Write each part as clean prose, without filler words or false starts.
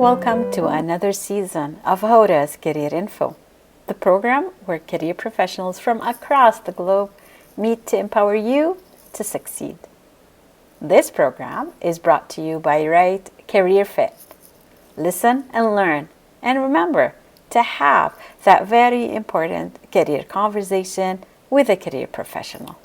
Welcome to another season of Hoda's Career Info, the program where career professionals from across the globe meet to empower you to succeed. This program is brought to you by Right Career Fit. Listen and learn, and remember to have that very important career conversation with a career professional.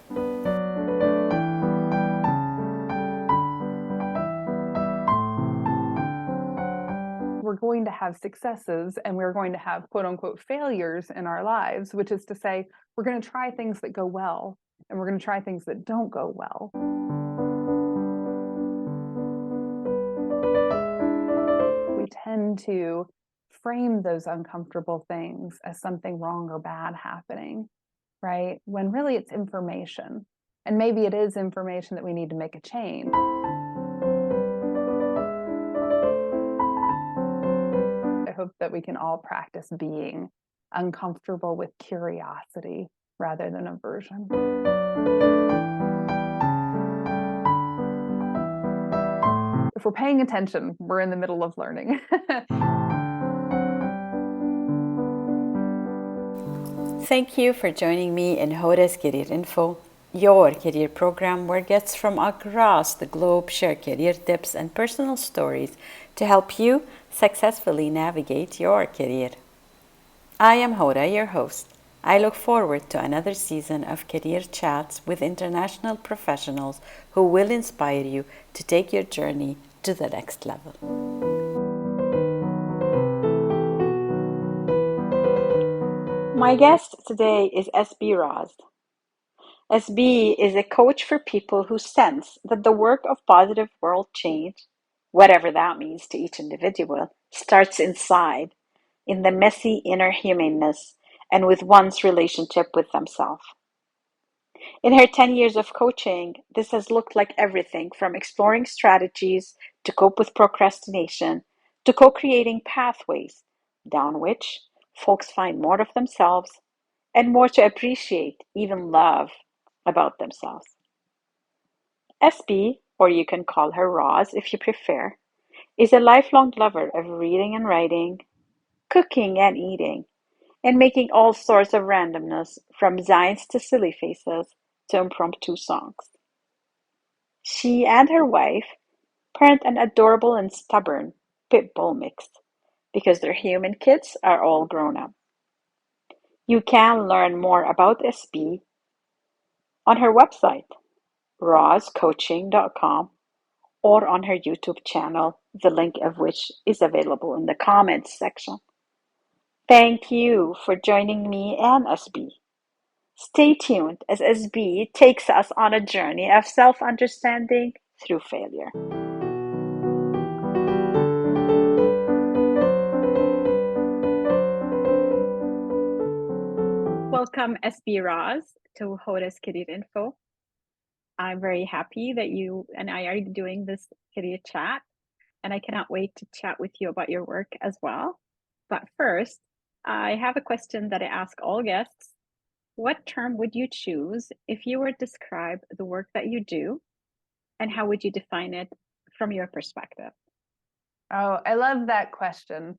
We're going to have successes and we're going to have quote unquote failures in our lives, which is to say, we're going to try things that go well and we're going to try things that don't go well. We tend to frame those uncomfortable things as something wrong or bad happening, right? When really it's information. And maybe it is information that we need to make a change. I hope that we can all practice being uncomfortable with curiosity rather than aversion. If we're paying attention, we're in the middle of learning. Thank you for joining me in Hoda's Career Info, your career program where guests from across the globe share career tips and personal stories to help you successfully navigate your career. I am Hoda, your host. I look forward to another season of career chats with international professionals who will inspire you to take your journey to the next level. My guest today is SB Rawz. SB is a coach for people who sense that the work of positive world change, whatever that means to each individual, starts inside, in the messy inner humanness, and with one's relationship with themselves. In her 10 years of coaching, this has looked like everything from exploring strategies to cope with procrastination to co-creating pathways down which folks find more of themselves and more to appreciate, even love, about themselves. SB, or you can call her Rawz if you prefer, is a lifelong lover of reading and writing, cooking and eating, and making all sorts of randomness from zines to silly faces to impromptu songs. She and her wife parent an adorable and stubborn pit bull mix because their human kids are all grown up. You can learn more about SB on her website, rawzcoaching.com, or on her YouTube channel, the link of which is available in the comments section. Thank you for joining me and SB. Stay tuned as SB takes us on a journey of self-understanding through failure. Welcome, SB Rawz, to Hoda's Career Info. I'm very happy that you and I are doing this career chat, and I cannot wait to chat with you about your work as well. But first, I have a question that I ask all guests. What term would you choose if you were to describe the work that you do, and how would you define it from your perspective? Oh, I love that question.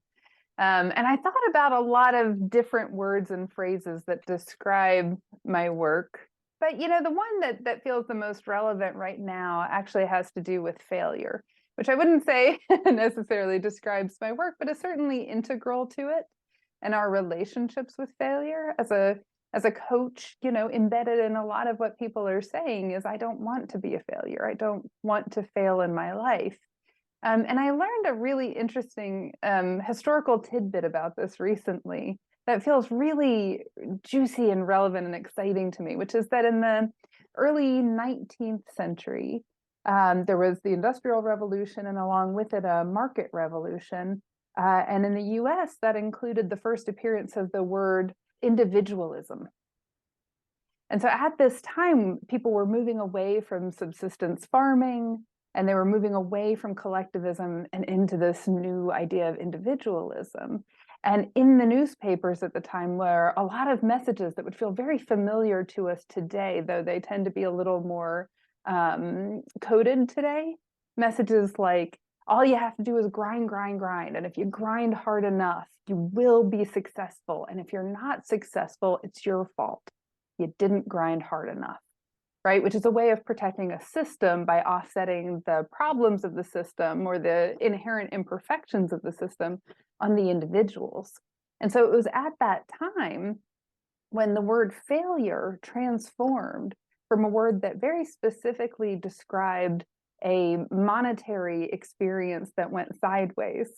And I thought about a lot of different words and phrases that describe my work. But the one that feels the most relevant right now actually has to do with failure, which I wouldn't say necessarily describes my work, but is certainly integral to it and our relationships with failure. As a coach, embedded in a lot of what people are saying is I don't want to be a failure. I don't want to fail in my life. And I learned a really interesting historical tidbit about this recently that feels really juicy and relevant and exciting to me, which is that in the early 19th century, there was the Industrial Revolution, and along with it, a market revolution. And in the US, that included the first appearance of the word individualism. And so at this time, people were moving away from subsistence farming, and they were moving away from collectivism and into this new idea of individualism. And in the newspapers at the time were a lot of messages that would feel very familiar to us today, though they tend to be a little more coded today. Messages like, all you have to do is grind, grind, grind. And if you grind hard enough, you will be successful. And if you're not successful, it's your fault. You didn't grind hard enough, right? Which is a way of protecting a system by offsetting the problems of the system or the inherent imperfections of the system on the individuals. And so it was at that time when the word failure transformed from a word that very specifically described a monetary experience that went sideways.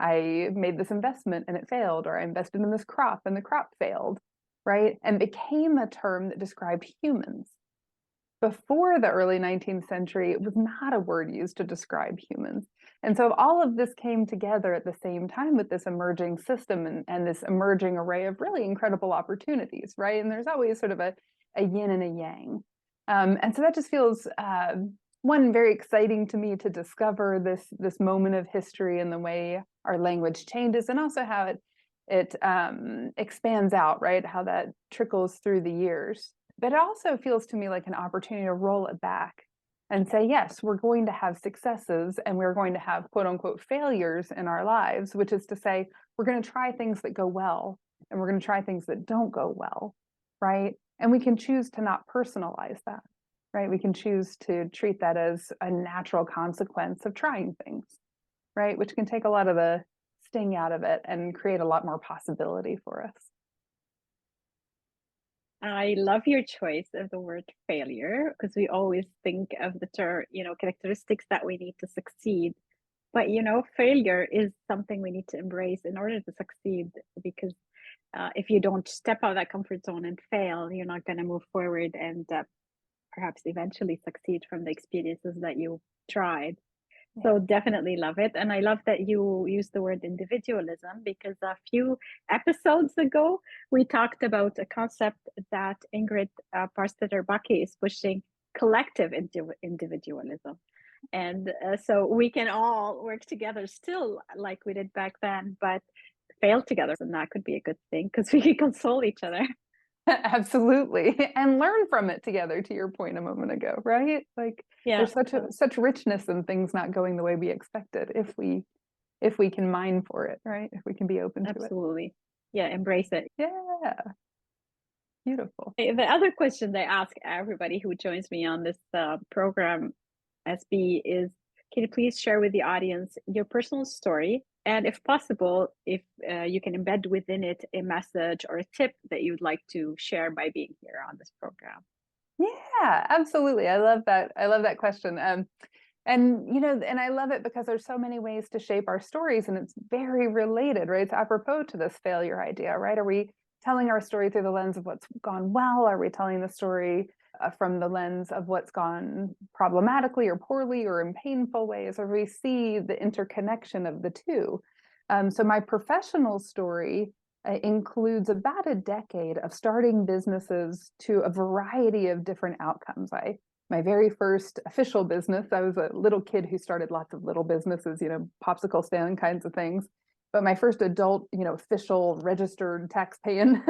I made this investment and it failed, or I invested in this crop and the crop failed, right? And became a term that described humans. Before the early 19th century, it was not a word used to describe humans. And so all of this came together at the same time with this emerging system and this emerging array of really incredible opportunities, right? And there's always sort of a yin and a yang. And so that just feels, one, very exciting to me to discover this moment of history and the way our language changes, and also how it expands out, right? How that trickles through the years. But it also feels to me like an opportunity to roll it back and say, yes, we're going to have successes and we're going to have quote unquote failures in our lives, which is to say, we're going to try things that go well and we're going to try things that don't go well, right? And we can choose to not personalize that, right? We can choose to treat that as a natural consequence of trying things, right? Which can take a lot of the sting out of it and create a lot more possibility for us. I love your choice of the word failure because we always think of the term, characteristics that we need to succeed. But, failure is something we need to embrace in order to succeed because if you don't step out of that comfort zone and fail, you're not going to move forward and perhaps eventually succeed from the experiences that you tried. So definitely love it. And I love that you use the word individualism because a few episodes ago, we talked about a concept that Ingrid Parstetter-Bucky is pushing, collective individualism. And so we can all work together still like we did back then, but fail together. And that could be a good thing because we can console each other. Absolutely. And learn from it together, to your point a moment ago, right? Like Yeah, there's such richness in things not going the way we expected if we can mine for it, right? If we can be open to it. absolutely. Yeah, embrace it. Yeah. Beautiful. The other question I ask everybody who joins me on this program, SB, is can you please share with the audience your personal story? And if possible, if you can embed within it a message or a tip that you'd like to share by being here on this program. Yeah, absolutely. I love that. I love that question. And and I love it because there's so many ways to shape our stories, and it's very related, right? It's apropos to this failure idea, right? Are we telling our story through the lens of what's gone well? Are we telling the story from the lens of what's gone problematically or poorly or in painful ways? Or we see the interconnection of the two? So my professional story includes about a decade of starting businesses to a variety of different outcomes. My very first official business, I was a little kid who started lots of little businesses, popsicle stand kinds of things. But my first adult, official registered tax-paying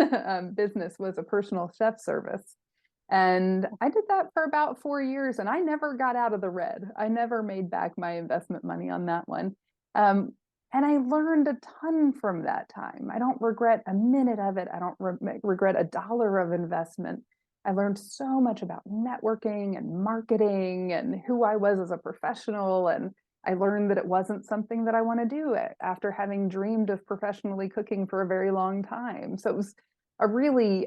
business was a personal chef service. And I did that for about 4 years, and I never got out of the red. I never made back my investment money on that one. And I learned a ton from that time. I don't regret a minute of it. I don't regret a dollar of investment. I learned so much about networking and marketing and who I was as a professional. And I learned that it wasn't something that I want to do after having dreamed of professionally cooking for a very long time. So it was a really,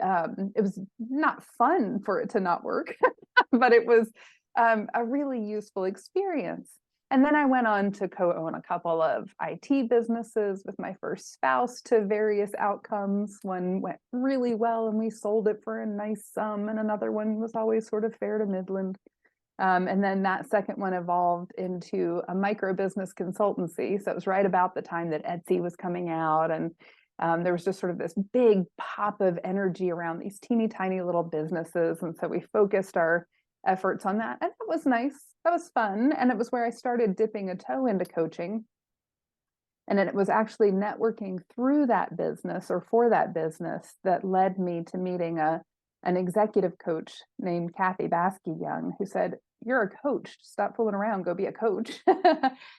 it was not fun for it to not work, but it was a really useful experience. And then I went on to co-own a couple of IT businesses with my first spouse to various outcomes. One went really well and we sold it for a nice sum, and another one was always sort of fair to midland. And then that second one evolved into a micro business consultancy. So it was right about the time that Etsy was coming out. And there was just sort of this big pop of energy around these teeny tiny little businesses. And so we focused our efforts on that. And that was nice. That was fun. And it was where I started dipping a toe into coaching. And then it was actually networking through that business or for that business that led me to meeting an executive coach named Kathy Baskey Young, who said, you're a coach. Stop fooling around, go be a coach.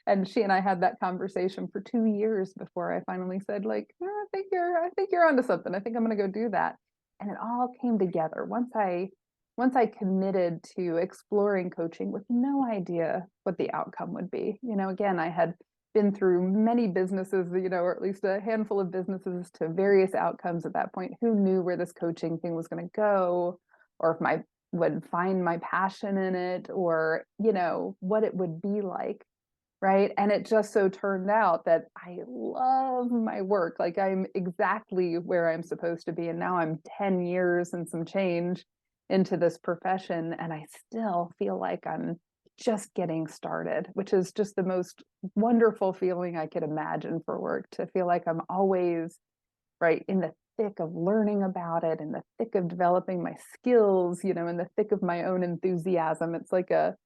And she and I had that conversation for 2 years before I finally said, like, oh, I think you're onto something. I think I'm going to go do that. And it all came together once I committed to exploring coaching with no idea what the outcome would be. Again, I had been through many businesses, or at least a handful of businesses to various outcomes at that point. Who knew where this coaching thing was going to go, or if I would find my passion in it, or, what it would be like. Right. And it just so turned out that I love my work. Like, I'm exactly where I'm supposed to be. And now I'm 10 years and some change into this profession. And I still feel like I'm just getting started, which is just the most wonderful feeling I could imagine for work, to feel like I'm always right in the thick of learning about it, in the thick of developing my skills, in the thick of my own enthusiasm. It's like an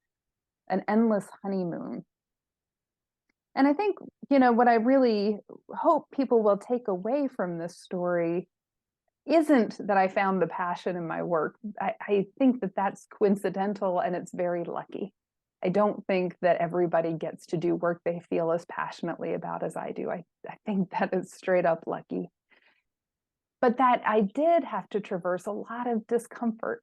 endless honeymoon. And I think, what I really hope people will take away from this story isn't that I found the passion in my work. I think that that's coincidental and it's very lucky. I don't think that everybody gets to do work they feel as passionately about as I do. I think that is straight up lucky. But that I did have to traverse a lot of discomfort,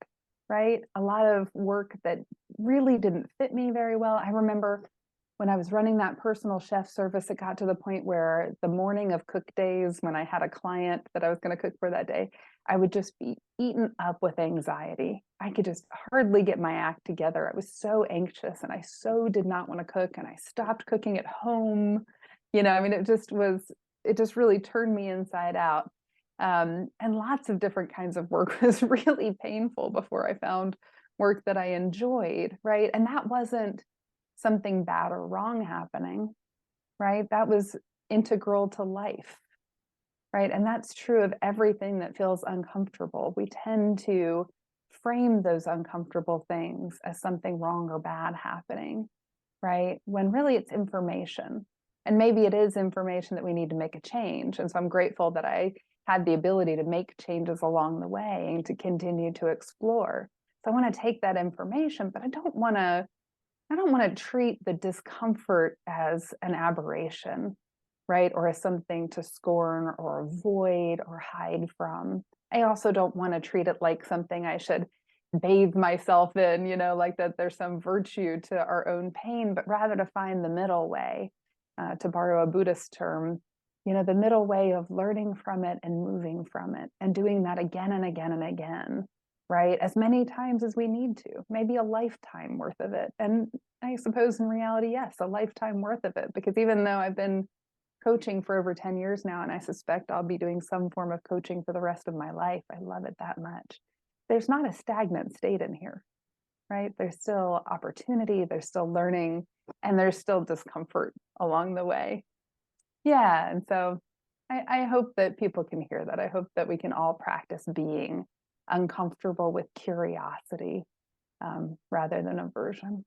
right? A lot of work that really didn't fit me very well. I remember when I was running that personal chef service, it got to the point where the morning of cook days, when I had a client that I was going to cook for that day, I would just be eaten up with anxiety. I could just hardly get my act together. I was so anxious and I so did not want to cook, and I stopped cooking at home. It just really turned me inside out. And lots of different kinds of work was really painful before I found work that I enjoyed, right? And that wasn't something bad or wrong happening, right? That was integral to life, right? And that's true of everything that feels uncomfortable. We tend to frame those uncomfortable things as something wrong or bad happening, right? When really it's information. And maybe it is information that we need to make a change. And so I'm grateful that I had the ability to make changes along the way and to continue to explore. So I want to take that information, but I don't want to treat the discomfort as an aberration, right? Or as something to scorn or avoid or hide from. I also don't want to treat it like something I should bathe myself in, like that there's some virtue to our own pain, but rather to find the middle way, to borrow a Buddhist term, the middle way of learning from it and moving from it and doing that again and again and again, right? As many times as we need to, maybe a lifetime worth of it. And I suppose in reality, yes, a lifetime worth of it, because even though I've been coaching for over 10 years now, and I suspect I'll be doing some form of coaching for the rest of my life, I love it that much. There's not a stagnant state in here, right? There's still opportunity, there's still learning, and there's still discomfort along the way. Yeah. And so I hope that people can hear that. I hope that we can all practice being uncomfortable with curiosity, rather than aversion.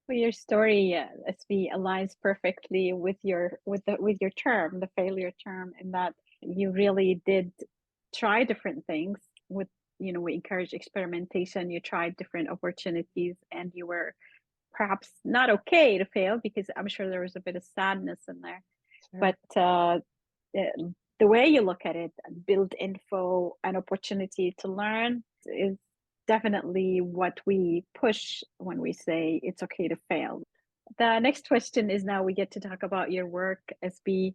Well, your story, SB, aligns perfectly with your term, the failure term, in that you really did try different things. We encourage experimentation. You tried different opportunities, and you were perhaps not okay to fail, because I'm sure there was a bit of sadness in there. Sure. But the way you look at it, build info and opportunity to learn, is definitely what we push when we say it's okay to fail. The next question is, now we get to talk about your work, SB,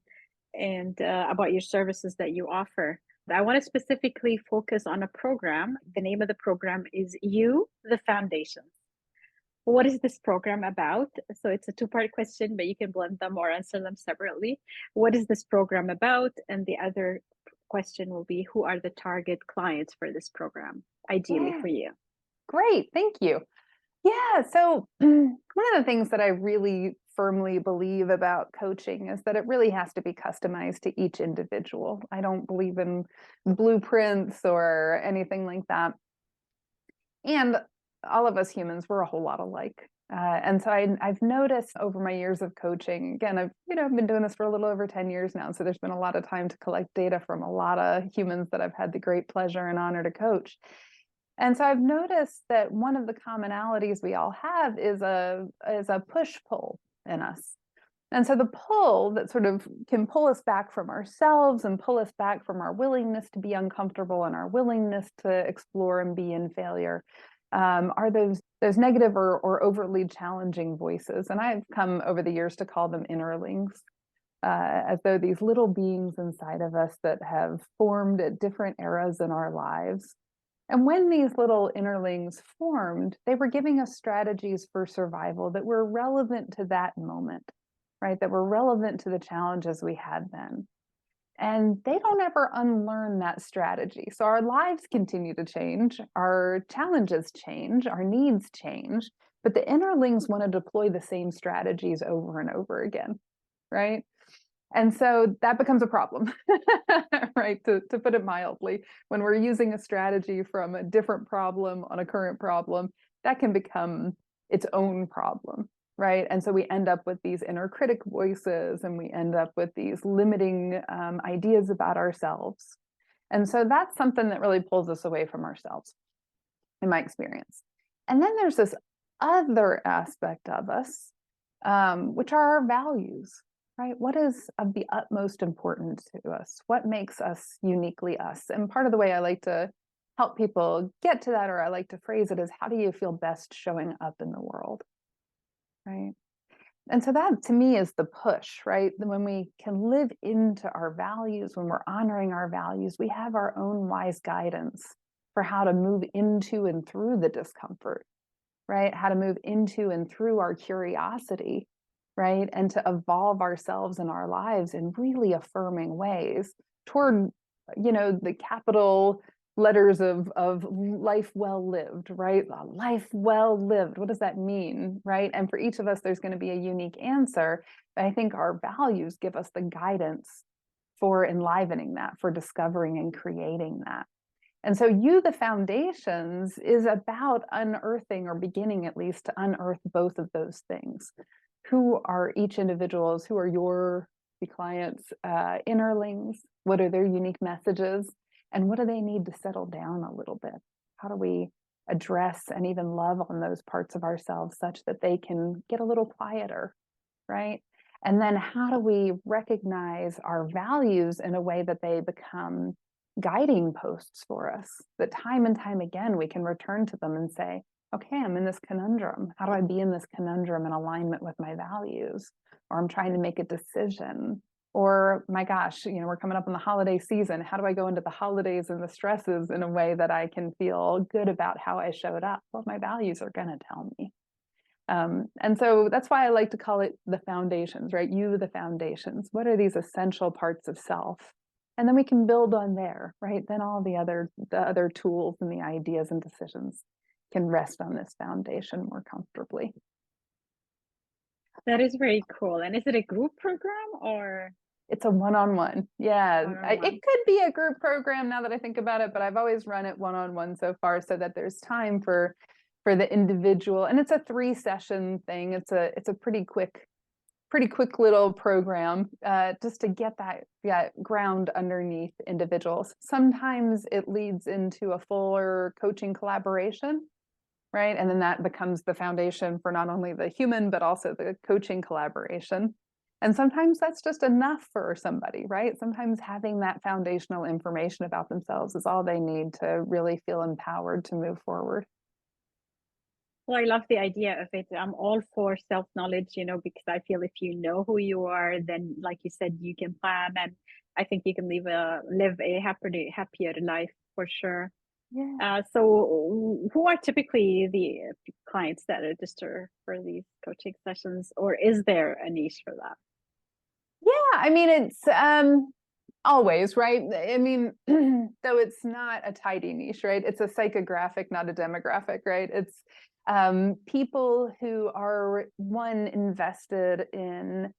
and about your services that you offer. I want to specifically focus on a program. The name of the program is You, the Foundation. What is this program about? So it's a two-part question, but you can blend them or answer them separately. What is this program about? And the other question will be, who are the target clients for this program, ideally for you? Great, thank you. Yeah, so one of the things that I really firmly believe about coaching is that it really has to be customized to each individual. I don't believe in blueprints or anything like that. And all of us humans, we're a whole lot alike. And so I've noticed over my years of coaching, again, I've been doing this for a little over 10 years now. So there's been a lot of time to collect data from a lot of humans that I've had the great pleasure and honor to coach. And so I've noticed that one of the commonalities we all have is a push-pull in us. And so the pull that sort of can pull us back from ourselves and pull us back from our willingness to be uncomfortable and our willingness to explore and be in failure are those negative or overly challenging voices. And I've come over the years to call them innerlings, as though these little beings inside of us that have formed at different eras in our lives. And when these little innerlings formed, they were giving us strategies for survival that were relevant to that moment, right? That were relevant to the challenges we had then. And they don't ever unlearn that strategy. So our lives continue to change, our challenges change, our needs change, but the innerlings want to deploy the same strategies over and over again, right? And so that becomes a problem, right? To put it mildly, when we're using a strategy from a different problem on a current problem, that can become its own problem, right? And so we end up with these inner critic voices and we end up with these limiting ideas about ourselves. And so that's something that really pulls us away from ourselves, in my experience. And then there's this other aspect of us, which are our values. Right? What is of the utmost importance to us? What makes us uniquely us? And part of the way I like to help people get to that, or I like to phrase it, is how do you feel best showing up in the world? Right? And so that to me is the push, right? When we can live into our values, when we're honoring our values, we have our own wise guidance for how to move into and through the discomfort, right? How to move into and through our curiosity, right? And to evolve ourselves and our lives in really affirming ways toward, the capital letters of life well lived, right? Life well lived. What does that mean, right? And for each of us, there's going to be a unique answer. But I think our values give us the guidance for enlivening that, for discovering and creating that. And so the foundations is about unearthing, or beginning at least to unearth both of those things. Who are each individuals? Who are your clients' innerlings? What are their unique messages? And what do they need to settle down a little bit? How do we address and even love on those parts of ourselves such that they can get a little quieter, right? And then how do we recognize our values in a way that they become guiding posts for us, that time and time again we can return to them and say, okay, I'm in this conundrum. How do I be in this conundrum in alignment with my values? Or I'm trying to make a decision. Or my gosh, we're coming up on the holiday season. How do I go into the holidays and the stresses in a way that I can feel good about how I showed up? Well, my values are going to tell me. And so that's why I like to call it the foundations, right? The foundations. What are these essential parts of self? And then we can build on there, right? Then all the other tools and the ideas and decisions can rest on this foundation more comfortably. That is very cool. And is it a group program or? It's a one-on-one. Yeah, One-on-one. it could be a group program now that I think about it, but I've always run it one-on-one so far so that there's time for the individual. And it's a 3-session thing. It's a pretty quick little program just to get that ground underneath individuals. Sometimes it leads into a fuller coaching collaboration, right? And then that becomes the foundation for not only the human, but also the coaching collaboration. And sometimes that's just enough for somebody, right? Sometimes having that foundational information about themselves is all they need to really feel empowered to move forward. Well, I love the idea of it. I'm all for self-knowledge, because I feel if you know who you are, then like you said, you can plan, and I think you can live a happier life for sure. Yeah. So who are typically the clients that register for these coaching sessions, or is there a niche for that? Yeah, I mean, it's always, right? I mean, though it's not a tidy niche, right? It's a psychographic, not a demographic, right? It's people who are, one, invested in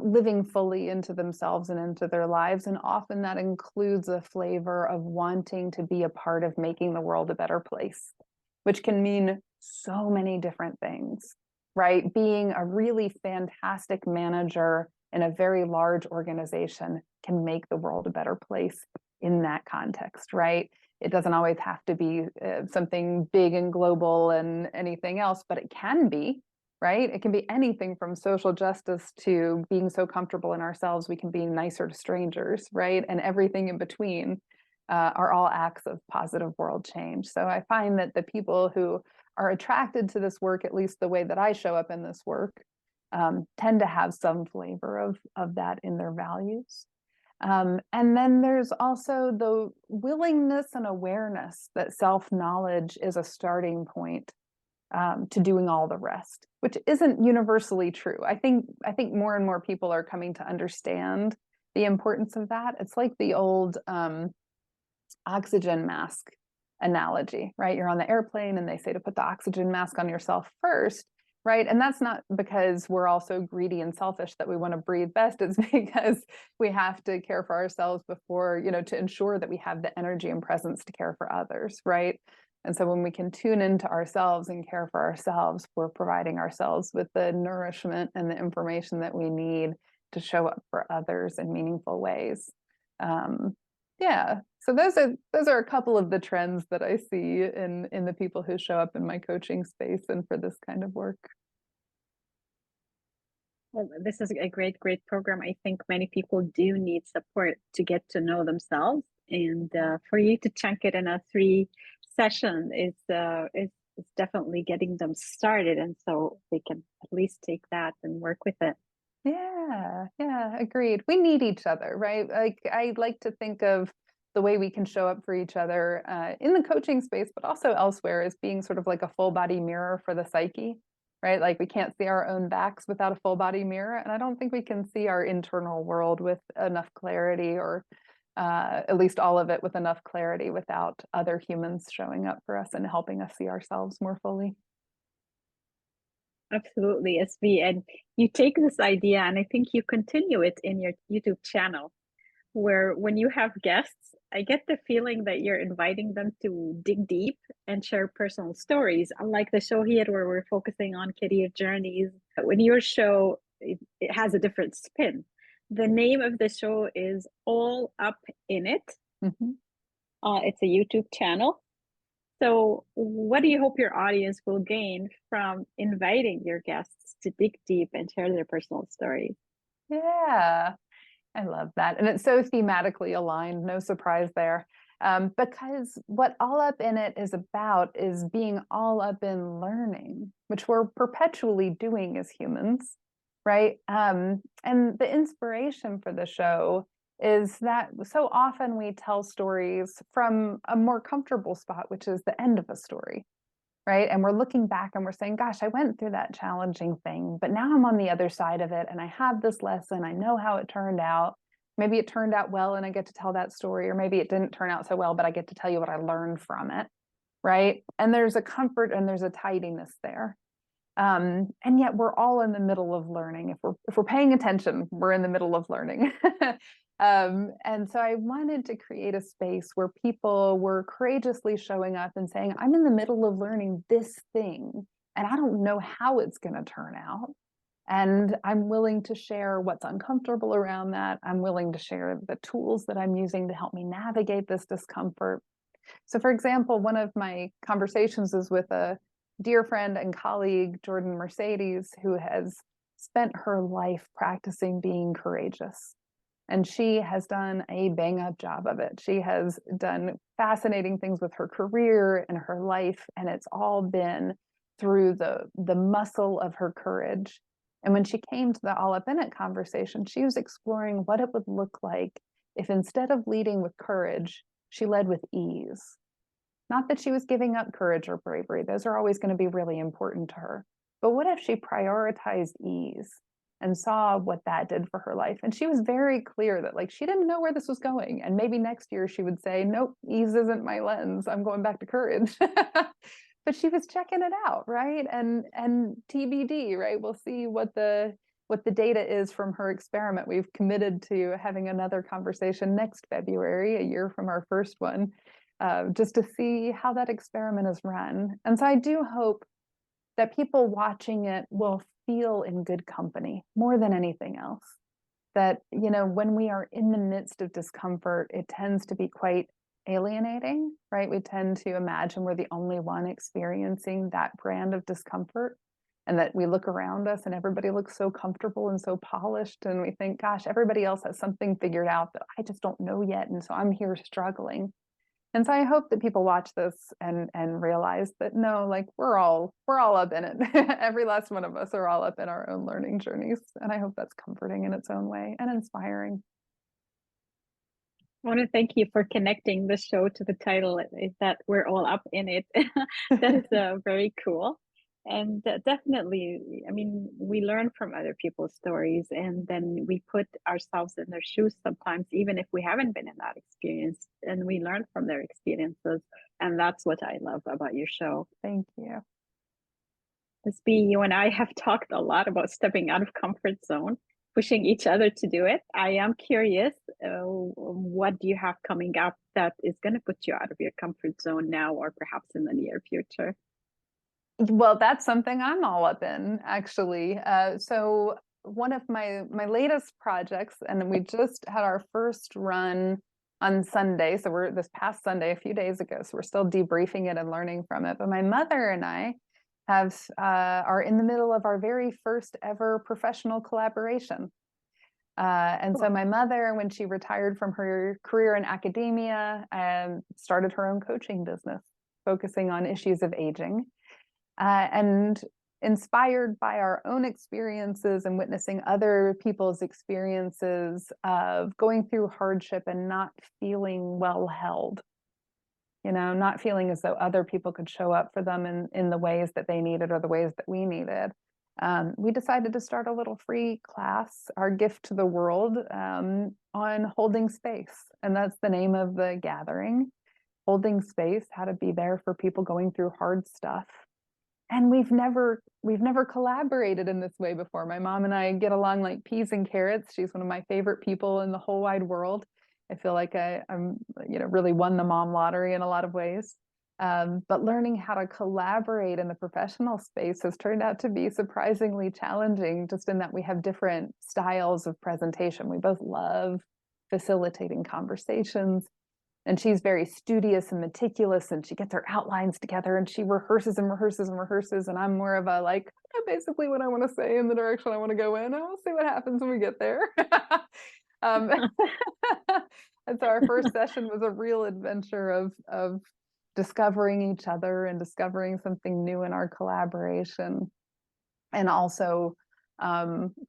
living fully into themselves and into their lives. And often that includes a flavor of wanting to be a part of making the world a better place, which can mean so many different things, right? Being a really fantastic manager in a very large organization can make the world a better place in that context, right? It doesn't always have to be something big and global and anything else, but it can be, right? It can be anything from social justice to being so comfortable in ourselves we can be nicer to strangers, right? And everything in between are all acts of positive world change. So I find that the people who are attracted to this work, at least the way that I show up in this work, tend to have some flavor of that in their values. And then there's also the willingness and awareness that self-knowledge is a starting point to doing all the rest, which isn't universally true. I think more and more people are coming to understand the importance of that. It's like the old oxygen mask analogy, right? You're on the airplane and they say to put the oxygen mask on yourself first, right? And that's not because we're all so greedy and selfish that we want to breathe best. It's because we have to care for ourselves before, to ensure that we have the energy and presence to care for others, right? And so when we can tune into ourselves and care for ourselves, we're providing ourselves with the nourishment and the information that we need to show up for others in meaningful ways. Yeah, so those are a couple of the trends that I see in the people who show up in my coaching space and for this kind of work. Well, this is a great, great program. I think many people do need support to get to know themselves, and for you to chunk it in a 3 session is definitely getting them started, and so they can at least take that and work with it. Yeah, agreed. We need each other, right? Like I like to think of the way we can show up for each other in the coaching space, but also elsewhere as being sort of like a full body mirror for the psyche, right? Like we can't see our own backs without a full body mirror. And I don't think we can see our internal world with enough clarity or at least all of it with enough clarity without other humans showing up for us and helping us see ourselves more fully. Absolutely, SB. And you take this idea and I think you continue it in your YouTube channel, where when you have guests, I get the feeling that you're inviting them to dig deep and share personal stories. Unlike the show here, where we're focusing on career journeys, when your show, it has a different spin. The name of the show is All Up in It. Mm-hmm. It's a YouTube channel. So, what do you hope your audience will gain from inviting your guests to dig deep and share their personal stories? Yeah, I love that. And it's so thematically aligned, no surprise there. Because what All Up in It is about is being all up in learning, which we're perpetually doing as humans, right? And the inspiration for the show is that so often we tell stories from a more comfortable spot, which is the end of a story, right? And we're looking back and we're saying, gosh, I went through that challenging thing, but now I'm on the other side of it and I have this lesson. I know how it turned out. Maybe it turned out well and I get to tell that story, or maybe it didn't turn out so well, but I get to tell you what I learned from it, right? And there's a comfort and there's a tidiness there. And yet we're all in the middle of learning. If we're paying attention, we're in the middle of learning. And so I wanted to create a space where people were courageously showing up and saying, I'm in the middle of learning this thing, and I don't know how it's going to turn out. And I'm willing to share what's uncomfortable around that. I'm willing to share the tools that I'm using to help me navigate this discomfort. So, for example, one of my conversations is with a dear friend and colleague, Jordan Mercedes, who has spent her life practicing being courageous. And she has done a bang up job of it. She has done fascinating things with her career and her life, and it's all been through the muscle of her courage. And when she came to the All Up in It conversation, she was exploring what it would look like if instead of leading with courage, she led with ease. Not that she was giving up courage or bravery, those are always going to be really important to her. But what if she prioritized ease and saw what that did for her life? And she was very clear that like she didn't know where this was going. And maybe next year she would say, nope, ease isn't my lens. I'm going back to courage. But she was checking it out, right? And TBD, right? We'll see what the data is from her experiment. We've committed to having another conversation next February, a year from our first one, just to see how that experiment is run. And so I do hope that people watching it will feel in good company more than anything else. That, when we are in the midst of discomfort, it tends to be quite alienating, right? We tend to imagine we're the only one experiencing that brand of discomfort, and that we look around us and everybody looks so comfortable and so polished, and we think, gosh, everybody else has something figured out that I just don't know yet, and so I'm here struggling. And so I hope that people watch this and realize that no, like we're all up in it. Every last one of us are all up in our own learning journeys, and I hope that's comforting in its own way and inspiring. I want to thank you for connecting the show to the title, is that we're all up in it. That is very cool. And definitely, I mean, we learn from other people's stories, and then we put ourselves in their shoes sometimes, even if we haven't been in that experience, and we learn from their experiences. And that's what I love about your show. Thank you. SB, you and I have talked a lot about stepping out of comfort zone, pushing each other to do it. I am curious, what do you have coming up that is going to put you out of your comfort zone now, or perhaps in the near future? Well, that's something I'm all up in, actually. So one of my latest projects, and we just had our first run on Sunday. So we're this past Sunday, a few days ago. So we're still debriefing it and learning from it. But my mother and I are in the middle of our very first ever professional collaboration. And so my mother, when she retired from her career in academia, started her own coaching business, focusing on issues of aging. And inspired by our own experiences and witnessing other people's experiences of going through hardship and not feeling well held, not feeling as though other people could show up for them in the ways that they needed or the ways that we needed. We decided to start a little free class, our gift to the world, on holding space. And that's the name of the gathering, holding space, how to be there for people going through hard stuff. And we've never collaborated in this way before. My mom and I get along like peas and carrots. She's one of my favorite people in the whole wide world. I feel like I'm really won the mom lottery in a lot of ways. But learning how to collaborate in the professional space has turned out to be surprisingly challenging, just in that we have different styles of presentation. We both love facilitating conversations. And she's very studious and meticulous, and she gets her outlines together and she rehearses and rehearses and rehearses. And I'm more of a like, basically what I want to say in the direction I want to go in. And we'll see what happens when we get there. And so our first session was a real adventure of discovering each other and discovering something new in our collaboration. And also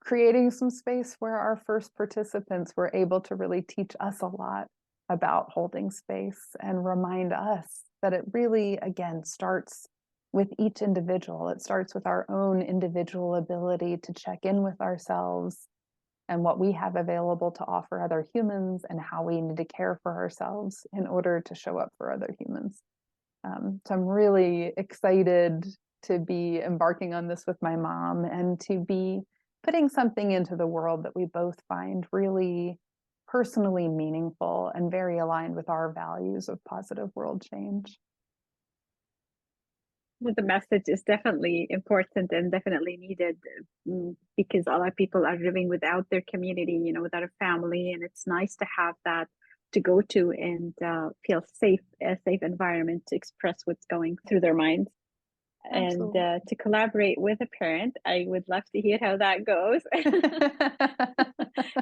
creating some space where our first participants were able to really teach us a lot about holding space and remind us that it really, again, starts with each individual. It starts with our own individual ability to check in with ourselves and what we have available to offer other humans, and how we need to care for ourselves in order to show up for other humans. So I'm really excited to be embarking on this with my mom, and to be putting something into the world that we both find really personally meaningful and very aligned with our values of positive world change. Well, the message is definitely important and definitely needed, because a lot of people are living without their community, without a family, and it's nice to have that to go to and feel safe, a safe environment to express what's going through their minds. Absolutely. And to collaborate with a parent. I would love to hear how that goes.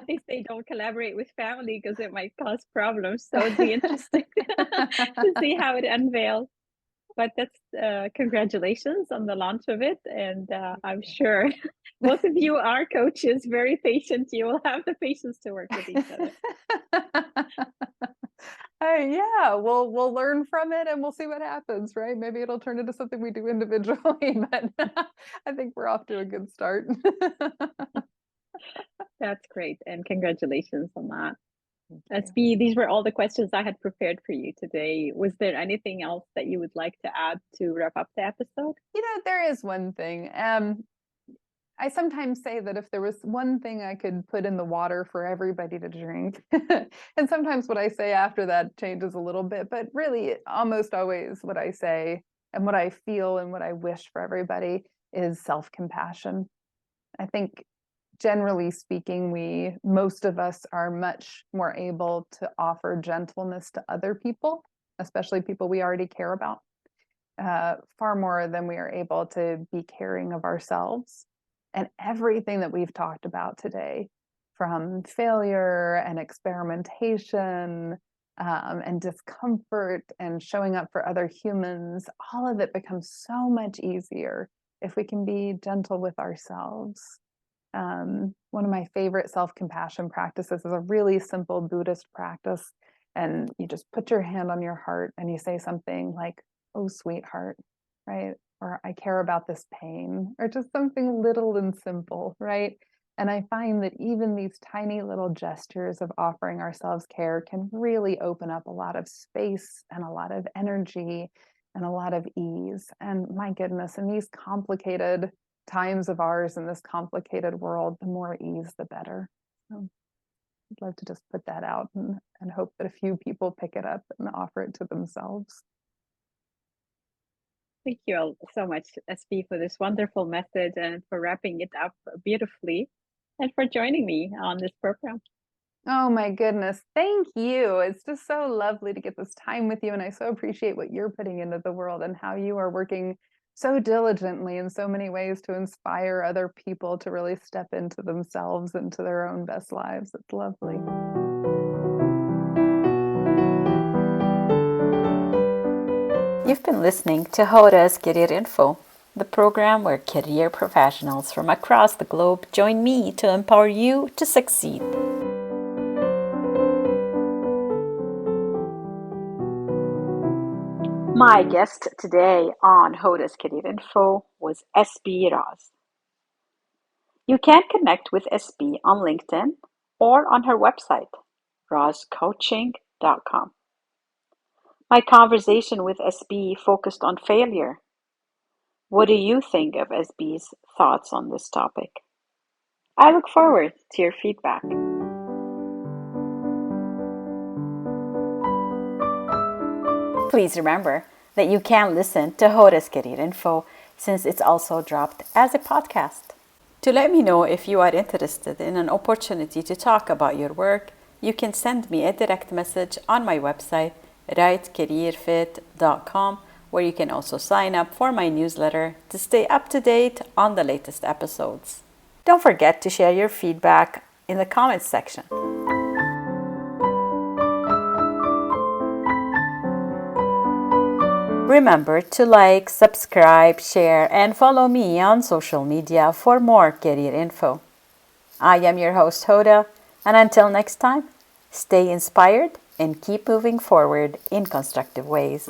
They say don't collaborate with family because it might cause problems. So it'd be interesting to see how it unveils. But that's congratulations on the launch of it. And I'm sure both of you are coaches, very patient. You will have the patience to work with each other. Yeah, we'll learn from it and we'll see what happens, right? Maybe it'll turn into something we do individually, but I think we're off to a good start. That's great. And congratulations on that. SB, these were all the questions I had prepared for you today. Was there anything else that you would like to add to wrap up the episode? There is one thing. I sometimes say that if there was one thing I could put in the water for everybody to drink, and sometimes what I say after that changes a little bit, but really almost always what I say and what I feel and what I wish for everybody is self-compassion. I think generally speaking, most of us are much more able to offer gentleness to other people especially people we already care about, far more than we are able to be caring of ourselves. And everything that we've talked about today, from failure and experimentation, and discomfort and showing up for other humans, all of it becomes so much easier if we can be gentle with ourselves. One of my favorite self-compassion practices is a really simple Buddhist practice. And you just put your hand on your heart and you say something like, "Oh, sweetheart," right? Or "I care about this pain," or just something little and simple, right? And I find that even these tiny little gestures of offering ourselves care can really open up a lot of space and a lot of energy and a lot of ease. And my goodness, in these complicated times of ours in this complicated world, the more ease, the better. So I'd love to just put that out and hope that a few people pick it up and offer it to themselves. Thank you all so much, SB, for this wonderful message and for wrapping it up beautifully and for joining me on this program. Oh my goodness. Thank you. It's just so lovely to get this time with you. And I so appreciate what you're putting into the world and how you are working so diligently in so many ways to inspire other people to really step into themselves and to their own best lives. It's lovely. You've been listening to Hoda's Career Info, the program where career professionals from across the globe join me to empower you to succeed. My guest today on Hoda's Career Info was SB Rawz. You can connect with SB on LinkedIn or on her website, rawzcoaching.com. My conversation with SB focused on failure. What do you think of SB's thoughts on this topic? I look forward to your feedback. Please remember that you can listen to Hoda's Career Info since it's also dropped as a podcast. To let me know if you are interested in an opportunity to talk about your work, you can send me a direct message on my website, rightcareerfit.com, where you can also sign up for my newsletter to stay up to date on the latest episodes. Don't forget to share your feedback in the comments section. Remember to like, subscribe, share, and follow me on social media for more career info. I am your host, Hoda, and until next time, stay inspired and keep moving forward in constructive ways.